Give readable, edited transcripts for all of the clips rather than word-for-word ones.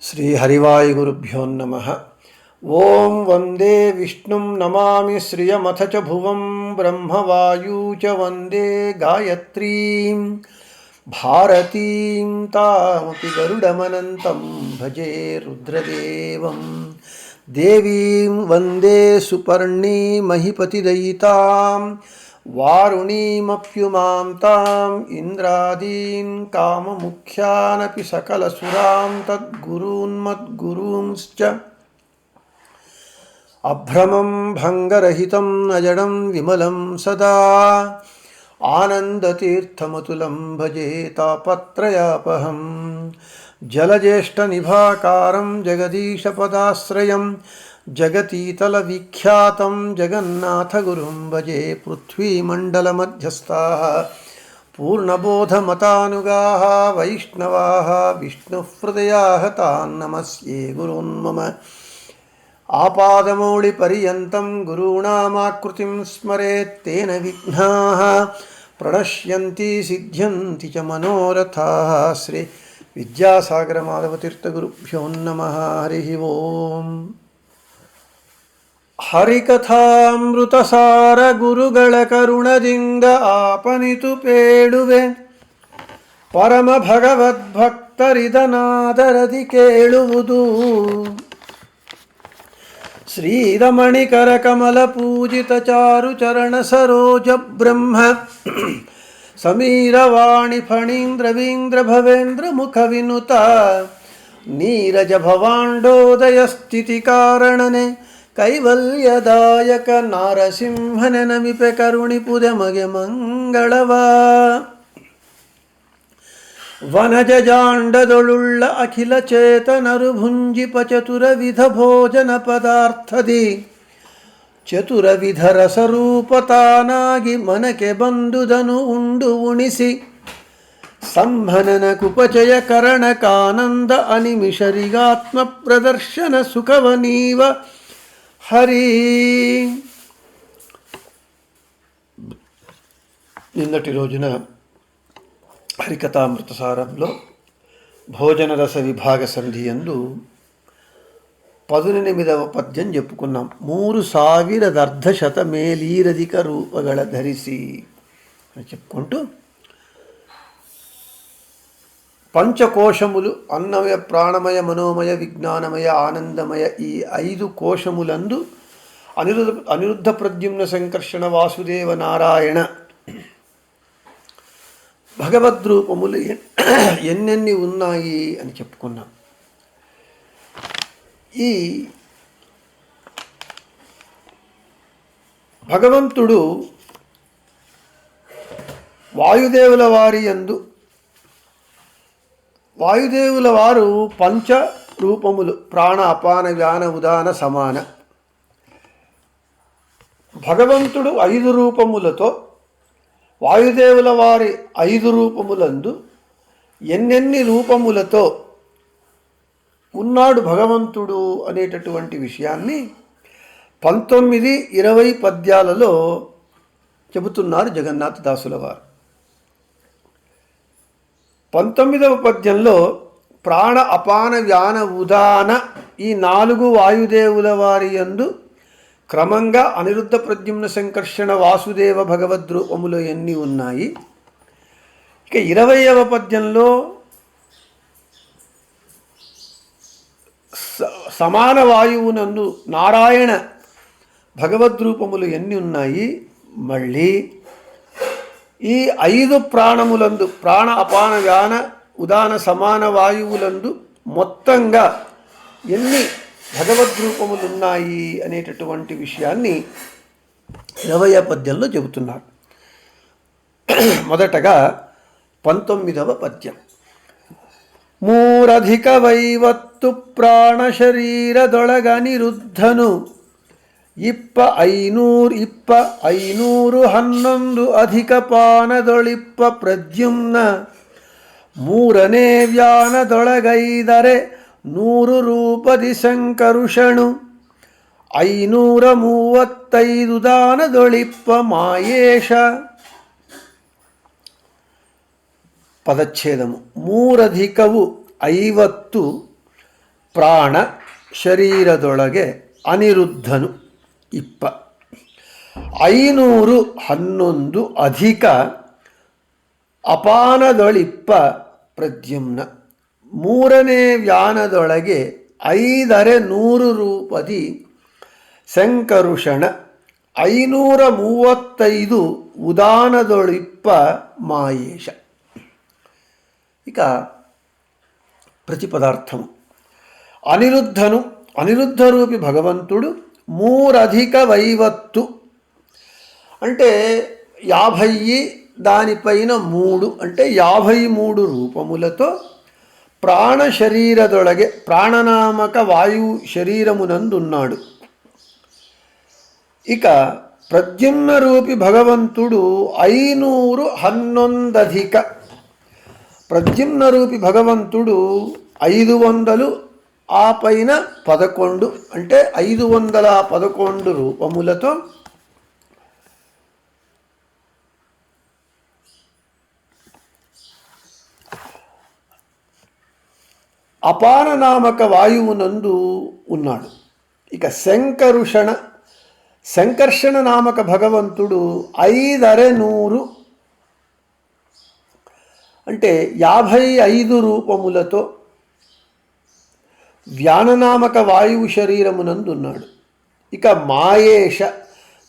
श्रीहरिवायुगुरुभ्यो नमः। ओं वंदे विष्णुं नमामि श्रियमथ च भुवं ब्रह्मवायु च वंदे गायत्रीं भारतीं तामपि गरुडमनन्तं भजे रुद्रदेवं। देवीं वंदे सुपर्णी महिपतिदयितां वारुणीमप्युमां ताम् इंद्रादीन् काममुख्यानपि सकलसुरां तद्गुरून्मद्गुरूंश्च अभ्रमं भङ्गरहितं अजडं विमलं सदा आनन्दतीर्थमतुलं भजे तापत्रयापहं। जलज्येष्ठनिभाकारं जगदीशपदाश्रयं जगतीतलविख्यातं जगन्नाथगुरुं भजे। पृथ्वीमण्डलमध्यस्थाः पूर्णबोधमतानुगाः वैष्णवाः विष्णुहृदयाः तान् नमस्ये गुरून् मम। आपादमौलिपर्यन्तं गुरूणामाकृतिं स्मरेत् तेन विघ्नाः प्रणश्यन्ति सिद्ध्यन्ति च मनोरथाः। श्री विद्यासागरमाधवतीर्थगुरुभ्यो नमः। हरिः ओम्। ಹರಿಕಥಾಮೃತಸಾರ ಗುರುಗಳ ಕರುಣದಿಂದ ಆಪನಿತು ಪೇಳುವೆ ಪರಮ ಭಗವದ್ಭಕ್ತರಿದನಾದರದಿ ಕೇಳುವುದು. ಶ್ರೀರಮಣಿಕರ ಕಮಲ ಪೂಜಿತ ಚಾರು ಚರಣ ಸರೋಜ ಬ್ರಹ್ಮ ಸಮೀರವಾಣಿ ಫಣೀಂದ್ರವೀಂದ್ರ ಭವೇಂದ್ರ ಮುಖ ವಿನುತ ನೀರಜ ಭವಾಂಡೋದಯ ಸ್ಥಿತಿ ಕಾರಣನೆ ಕೈವಲ್ಯದಾಯಕ ನಾರಸಿಂಹನ ನಮಿಪೆ ಕರುಣಿಪುದೆ ಮಗೆ ಮಂಗಳವ. ವನಜಾಂಡದೊಳುಳ್ಳ ಅಖಿಲ ಚೇತನರು ಭುಂಜಿಪ ಚತುರವಿಧ ಭೋಜನ ಪದಾರ್ಥದಿ ಚತುರವಿಧ ರಸರೂಪ ತಾನಾಗಿ ಮನಕ್ಕೆ ಬಂದುದನು ಉಂಡು ಉಣಿಸಿ ಸಂಹನನ ಕುಪಚಯ ಕರಣಕಾನಂದ ಅನಿಮಿಷರಿಗಾತ್ಮ ಪ್ರದರ್ಶನ ಸುಖವನೀವ హరి. నిన్నటి రోజున హరికథామృతసారంలో భోజన రస విభాగ సంధి యందు 18వ పద్యం చెప్పుకున్నాం. 3000 మేలీరధిక రూపಗಳ ధరిసి అని చెప్పుకుంటూ పంచకోశములు అన్నమయ ప్రాణమయ మనోమయ విజ్ఞానమయ ఆనందమయ ఈ 5 కోశములందు అనిరుద్ధ ప్రద్యుమ్న సంకర్షణ వాసుదేవ నారాయణ భగవద్రూపములు ఎన్నెన్ని ఉన్నాయి అని చెప్పుకున్నాం. ఈ భగవంతుడు వాయుదేవుల వారి యందు వాయుదేవుల వారు పంచ రూపములు ప్రాణ అపాన వ్యాన ఉదాన సమాన. భగవంతుడు 5 రూపములతో వాయుదేవుల వారి 5 రూపములందు ఎన్నెన్ని రూపములతో ఉన్నాడు భగవంతుడు అనేటటువంటి విషయాన్ని 19, 20 పద్యాలలో చెబుతున్నారు జగన్నాథదాసుల వారు. 19వ పద్యంలో ప్రాణ అపాన వ్యాన ఉదాన ఈ 4 వాయుదేవుల వారి యందు క్రమంగా అనిరుద్ధ ప్రద్యుమ్న సంకర్షణ వాసుదేవ భగవద్రూపములు ఎన్ని ఉన్నాయి. ఇక 20వ పద్యంలో సమాన వాయువునందు నారాయణ భగవద్రూపములు ఎన్ని ఉన్నాయి. మళ్ళీ ఈ 5 ప్రాణములందు ప్రాణ అపాన వ్యాన ఉదాన సమాన వాయువులందు మొత్తంగా ఎన్ని భగవద్రూపములు ఉన్నాయి అనేటటువంటి విషయాన్ని 20వ పద్యంలో చెబుతున్నారు. మొదటగా 19వ పద్యం. మూరధిక వైవత్తు ప్రాణ శరీరదొళగనిరుద్ధను ಇಪ್ಪ ಐನೂರು 11 ಅಧಿಕ ಪಾನದೊಳಿಪ್ಪ ಪ್ರದ್ಯುಮ್ನ ಮೂರನೇ ವ್ಯಾನದೊಳಗೈದರೆ 100 ರೂಪದಿ ಸಂಕರುಷಣು 535 ದಾನದೊಳಿಪ್ಪ ಮಾಯೇಶ. పదచ్ఛేదము. మూరధికవు 50 ಪ್ರಾಣ ಶರೀರದೊಳಗೆ ಅನಿರುದ್ಧನು ಇಪ್ಪ 511 ಅಧಿಕ ಅಪಾನದೊಳಿಪ್ಪ ಪ್ರದ್ಯುಮ್ನ 3ನೇ ವ್ಯಾನದೊಳಗೆ 5 ರೂಪದಿ ಸಂಕರುಷಣ 535 ಉದಾನದೊಳಿಪ್ಪ మాయేష. ఇక ప్రతిపదార్థము అనిరుద్ధను అనిరుద్ధ రూపి భగవంతుడు 3 అంటే 50 దానిపైన 3 అంటే 53 రూపములతో ప్రాణ శరీరదొಳಗೆ ప్రాణనామక వాయు శరీరమునందున్నాడు. ఇక ప్రద్యుమ్న రూపి భగవంతుడు 511 ప్రద్యుమ్న రూపి భగవంతుడు 500 ఆ పైన 11 అంటే 511 రూపములతో అపాననామక వాయువునందు ఉన్నాడు. ఇక సంకర్షణ నామక భగవంతుడు 5 అంటే 55 రూపములతో వ్యాననామక వాయువు శరీరమునందున్నాడు. ఇక మాయేష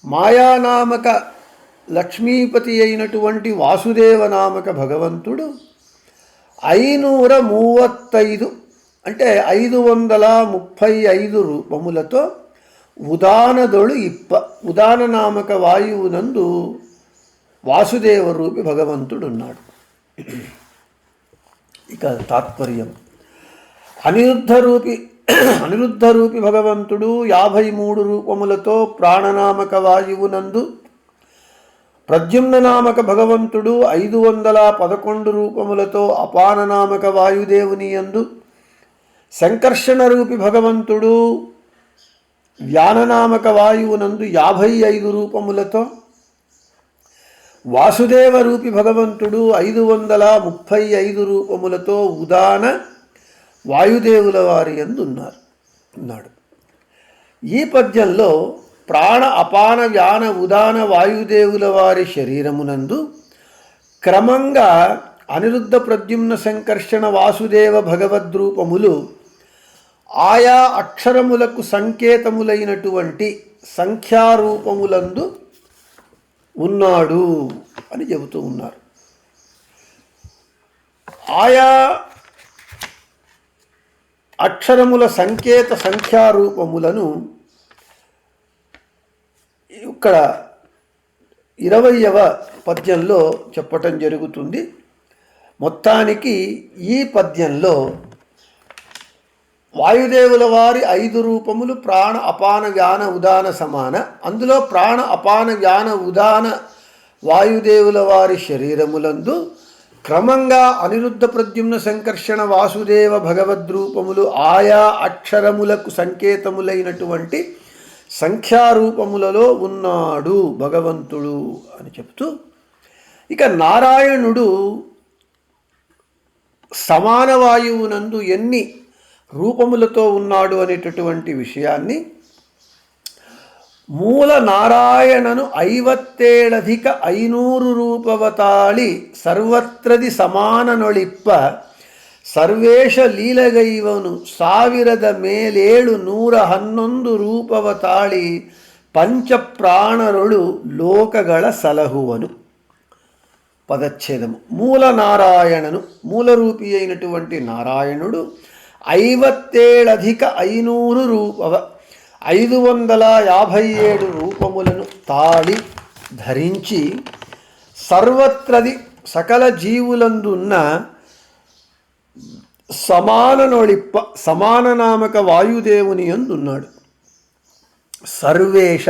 మాయానామక లక్ష్మీపతి అయినటువంటి వాసుదేవనామక భగవంతుడు 535 అంటే 535 రూపములతో ఉదానదొಳು ఇప్ప ఉదాననామక వాయువునందు వాసుదేవ రూపి భగవంతుడున్నాడు. ఇక తాత్పర్యం అనిరుద్ధ రూపి భగవంతుడు 53 రూపములతో ప్రాణనామక వాయువునందు, ప్రద్యుమ్న నామక భగవంతుడు 511 రూపములతో అపాననామక వాయుదేవుని యందు, సంకర్షణ రూపి భగవంతుడు వ్యాననామక వాయువునందు 55 రూపములతో, వాసుదేవ రూపి భగవంతుడు 535 రూపములతో ఉదాన వాయుదేవుల వారి యందు ఉన్నాడు. ఈ పద్యంలో ప్రాణ అపాన వ్యాన ఉదాన వాయుదేవుల వారి శరీరమునందు క్రమంగా అనిరుద్ధ ప్రద్యుమ్న సంకర్షణ వాసుదేవ భగవద్రూపములు ఆయా అక్షరములకు సంకేతములైనటువంటి సంఖ్యారూపములందు ఉన్నాడు అని చెబుతూ ఉన్నారు. ఆయా అక్షరముల సంకేత సంఖ్యారూపములను ఇక్కడ 20వ పద్యంలో చెప్పటం జరుగుతుంది. మొత్తానికి ఈ పద్యంలో వాయుదేవుల వారి 5 రూపములు ప్రాణ అపాన వ్యాన ఉదాన సమాన. అందులో ప్రాణ అపాన వ్యాన ఉదాన వాయుదేవుల వారి శరీరములందు క్రమంగా అనిరుద్ధ ప్రద్యుమ్న సంకర్షణ వాసుదేవ భగవద్రూపములు ఆయా అక్షరములకు సంకేతములైనటువంటి సంఖ్యారూపములలో ఉన్నాడు భగవంతుడు అని చెప్తూ, ఇక నారాయణుడు సమాన వాయువునందు ఎన్ని రూపములతో ఉన్నాడు అనేటటువంటి విషయాన్ని మూల నారాయణను 57 ರೂಪವತಾಳಿ ಸರ್ವತ್ರದಿ ಸಮಾನನೊಳಿಪ್ಪ ಸರ್ವೇಶ ಲೀಲಗೈವನು 1711 ರೂಪವತಾಳಿ పంచప్రాణరుడు లోకಗಳ సలహువను. పదచ్ఛేదము మూల నారాయణను మూలరూపి అయినటువంటి నారాయణుడు 57 రూపవ 557 రూపములను తాళి ధరించి సర్వత్రది సకల జీవులందున్న సమాననొళిప్ప సమాననామక వాయుదేవుని యందున్నాడు. సర్వేష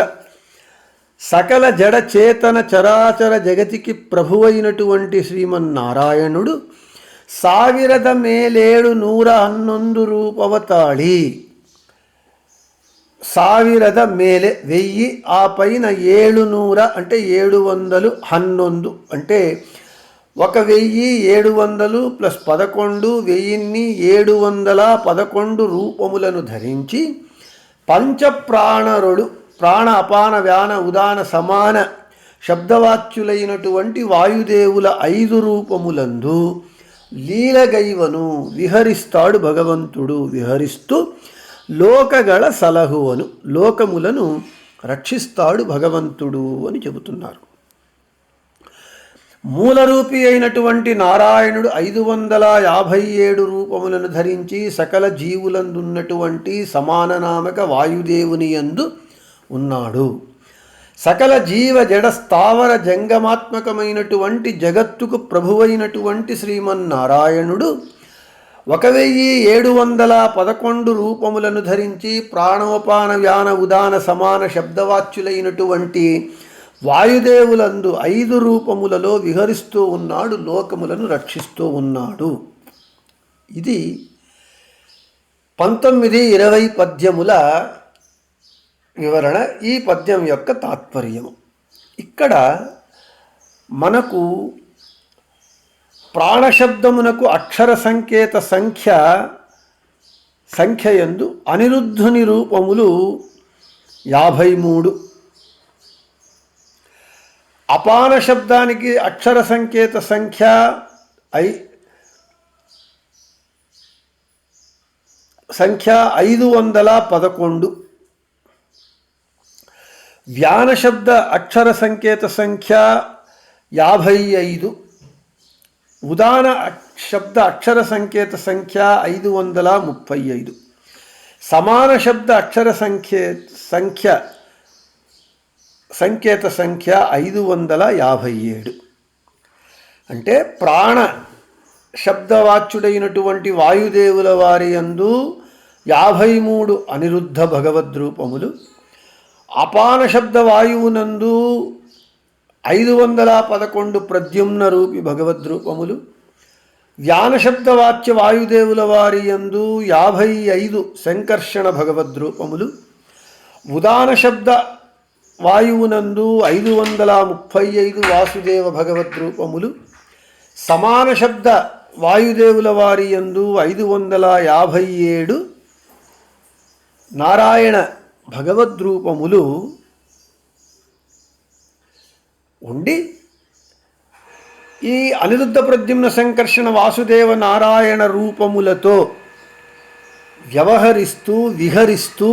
సకల జడ చేతన చరాచర జగతికి ప్రభువైనటువంటి శ్రీమన్నారాయణుడు 1711 ರೂಪವತಾಳಿ 1000 ಮೇಲೆ 1000 ఆ పైన 700 అంటే 711 అంటే 1700 ప్లస్ 11 1711 రూపములను ధరించి పంచప్రాణరుడు ప్రాణ అపాన వ్యాన ఉదాన సమాన శబ్దవాచ్యులైనటువంటి వాయుదేవుల 5 రూపములందు లీలగైవను విహరిస్తాడు భగవంతుడు. విహరిస్తూ లోకగళ సలహువను లోకములను రక్షిస్తాడు భగవంతుడు అని చెబుతున్నారు. మూలరూపి అయినటువంటి నారాయణుడు 557 రూపములను ధరించి సకల జీవులందున్నటువంటి సమాననామక వాయుదేవుని యందు ఉన్నాడు. సకల జీవ జడ స్థావర జంగమాత్మకమైనటువంటి జగత్తుకు ప్రభువైనటువంటి శ్రీమన్నారాయణుడు 1711 రూపములను ధరించి ప్రాణోపాన వ్యాన ఉదాన సమాన శబ్దవాచ్యులైనటువంటి వాయుదేవులందు 5 రూపములలో విహరిస్తూ ఉన్నాడు, లోకములను రక్షిస్తూ ఉన్నాడు. ఇది 19-20 పద్యముల వివరణ. ఈ పద్యం యొక్క తాత్పర్యము. ఇక్కడ మనకు ప్రాణశబ్దమునకు అక్షర సంకేత సంఖ్యయందు అనిరుద్ధుని రూపములు 53, అపాన శబ్దానికి అక్షర సంకేత సంఖ్య 511, వ్యాన శబ్ద అక్షర సంకేత సంఖ్య 55, ఉదాన శబ్ద అక్షర సంకేత సంఖ్య 535, సమాన శబ్ద అక్షర సంకేత సంఖ్య 557. అంటే ప్రాణ శబ్దవాచ్యుడైనటువంటి వాయుదేవుల వారి యందు 53 అనిరుద్ధ భగవద్రూపములు, అపాన శబ్ద వాయువునందు 511 ప్రద్యుమ్న రూపి భగవద్రూపములు, వ్యాన శబ్దవాచ్య వాయుదేవుల వారి యందు 55 సంకర్షణ భగవద్రూపములు, ఉదాన శబ్ద వాయువునందు 535 వాసుదేవ భగవద్రూపములు, సమాన శబ్ద వాయుదేవుల వారి యందు 557 నారాయణ భగవద్రూపములు ఉండి ఈ అనిరుద్ధ ప్రద్యుమ్న సంకర్షణ వాసుదేవ నారాయణ రూపములతో వ్యవహరిస్తూ విహరిస్తూ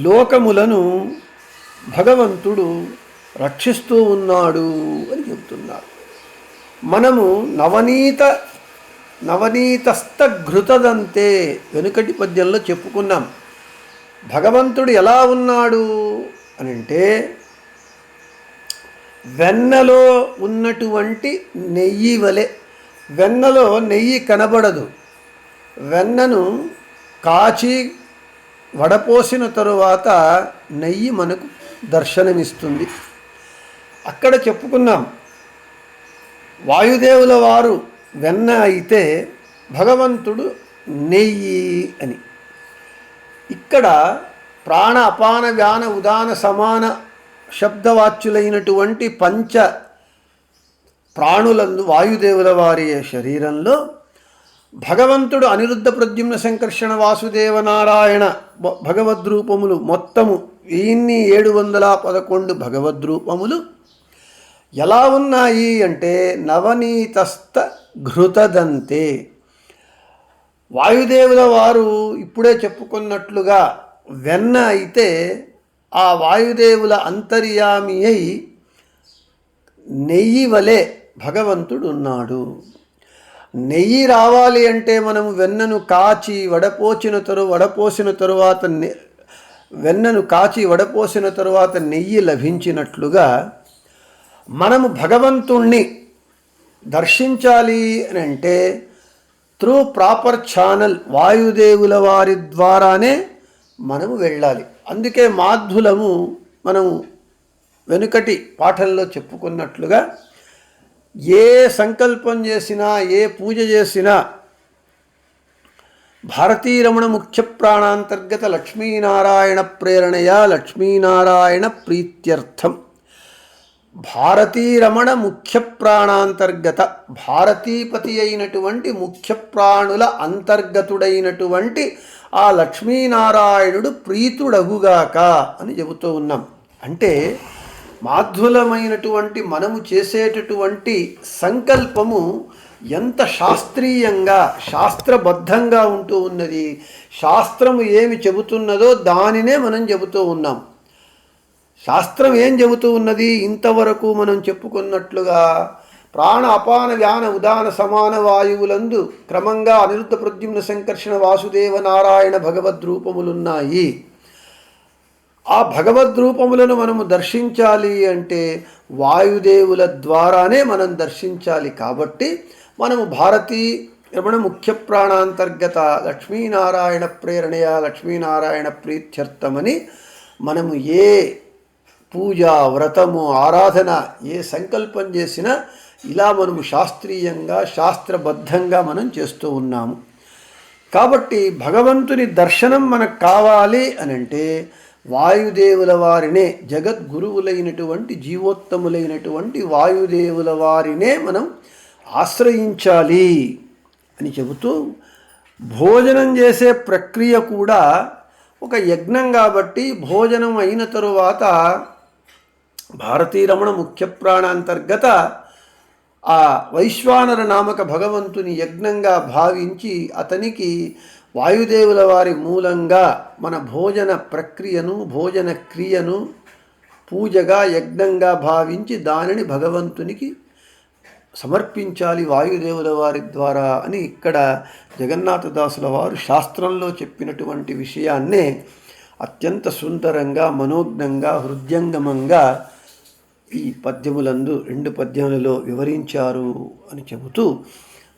లోకములను భగవంతుడు రక్షిస్తూ ఉన్నాడు అని చెబుతున్నారు. మనము నవనీతస్థ ఘృతదంతే వెనుకటి పద్యంలో చెప్పుకున్నాం. భగవంతుడు ఎలా ఉన్నాడు అని అంటే వెన్నలో ఉన్నటువంటి నెయ్యి వలె. వెన్నలో నెయ్యి కనబడదు. వెన్నను కాచి వడపోసిన తరువాత నెయ్యి మనకు దర్శనమిస్తుంది. అక్కడ చెప్పుకున్నాం వాయుదేవుల వారు వెన్న అయితే భగవంతుడు నెయ్యి అని. ఇక్కడ ప్రాణ అపాన వ్యాన ఉదాన సమాన శబ్దవాచ్యులైనటువంటి పంచ ప్రాణులందు వాయుదేవుల వారి శరీరంలో భగవంతుడు అనిరుద్ధ ప్రద్యుమ్న సంకర్షణ వాసుదేవ నారాయణ భగవద్రూపములు మొత్తము 1711 భగవద్రూపములు ఎలా ఉన్నాయి అంటే నవనీతస్థ ఘృతదంతే. వాయుదేవుల వారు ఇప్పుడే చెప్పుకున్నట్లుగా వెన్న అయితే ఆ వాయుదేవుల అంతర్యామి అయి నెయ్యి వలె భగవంతుడు ఉన్నాడు. నెయ్యి రావాలి అంటే మనం వెన్నను కాచి వడపోసిన తరువాత వెన్నను కాచి వడపోసిన తరువాత నెయ్యి లభించినట్లుగా మనము భగవంతుణ్ణి దర్శించాలి అని అంటే త్రూ ప్రాపర్ ఛానల్ వాయుదేవుల వారి ద్వారానే మనము వెళ్ళాలి. అందుకే మాధ్యులము మనము వెనుకటి పాఠంలో చెప్పుకున్నట్లుగా ఏ సంకల్పం చేసినా ఏ పూజ చేసినా భారతీరమణ ముఖ్య ప్రాణాంతర్గత లక్ష్మీనారాయణ ప్రేరణయా లక్ష్మీనారాయణ ప్రీత్యర్థం, లక్ష్మీనారాయణ ప్రీత్యర్థం, లక్ష్మీనారాయణ ప్రీత్యర్థం, లక్ష్మీనారాయణ ప్రీత్యర్థం, లక్ష్మీనారాయణ ప్రీత్యర్థం, లక్ష్మీనారాయణ ప్రీత్యర్థం, లక్ష్మీనారాయణ ప్రీత్యర్థం, భారతీరమణ ముఖ్య ప్రాణాంతర్గత, భారతీపతి అయినటువంటి ముఖ్య ప్రాణుల అంతర్గతుడైనటువంటి ఆ లక్ష్మీనారాయణుడు ప్రీతుడగుగాక అని చెబుతూ ఉన్నాం. అంటే మాధ్యులమైనటువంటి మనము చేసేటటువంటి సంకల్పము ఎంత శాస్త్రీయంగా శాస్త్రబద్ధంగా ఉంటూ ఉన్నది. శాస్త్రము ఏమి చెబుతున్నదో దానినే మనం చెబుతూ ఉన్నాం. శాస్త్రం ఏం చెబుతూ ఉన్నది? ఇంతవరకు మనం చెప్పుకున్నట్లుగా ప్రాణ అపాన వ్యాన ఉదాన సమాన వాయువులందు క్రమంగా అనిరుద్ధ ప్రద్యుమ్న సంకర్షణ వాసుదేవ నారాయణ భగవద్రూపములున్నాయి. ఆ భగవద్రూపములను మనము దర్శించాలి అంటే వాయుదేవుల ద్వారానే మనం దర్శించాలి. కాబట్టి మనము భారతీ రమణ ముఖ్య ప్రాణాంతర్గత లక్ష్మీనారాయణ ప్రేరణయ లక్ష్మీనారాయణ ప్రీత్యర్థమని మనము ఏ పూజ వ్రతము ఆరాధన ఏ సంకల్పం చేసినా ఇలా మనము శాస్త్రీయంగా శాస్త్రబద్ధంగా మనం చేస్తూ ఉన్నాము. కాబట్టి భగవంతుని దర్శనం మనకు కావాలి అనంటే వాయుదేవుల వారినే, జగద్గురువులైనటువంటి జీవోత్తములైనటువంటి వాయుదేవుల వారినే మనం ఆశ్రయించాలి అని చెబుతూ, భోజనం చేసే ప్రక్రియ కూడా ఒక యజ్ఞం కాబట్టి భోజనం అయిన తరువాత భారతీరమణ ముఖ్య ప్రాణాంతర్గత ఆ వైశ్వానర నామక భగవంతుని యజ్ఞంగా భావించి అతనికి వాయుదేవుల వారి మూలంగా మన భోజన ప్రక్రియను భోజన క్రియను పూజగా యజ్ఞంగా భావించి దానిని భగవంతునికి సమర్పించాలి వాయుదేవుల వారి ద్వారా అని ఇక్కడ జగన్నాథదాసుల వారు శాస్త్రంలో చెప్పినటువంటి విషయాన్నే అత్యంత సుందరంగా మనోజ్ఞంగా హృద్యంగమంగా ఈ పద్యములందు 2 పద్యములలో వివరించారు అని చెబుతూ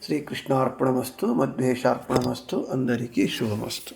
శ్రీకృష్ణార్పణమస్తు, మధ్వేషార్పణమస్తు, అందరికీ శుభమస్తు.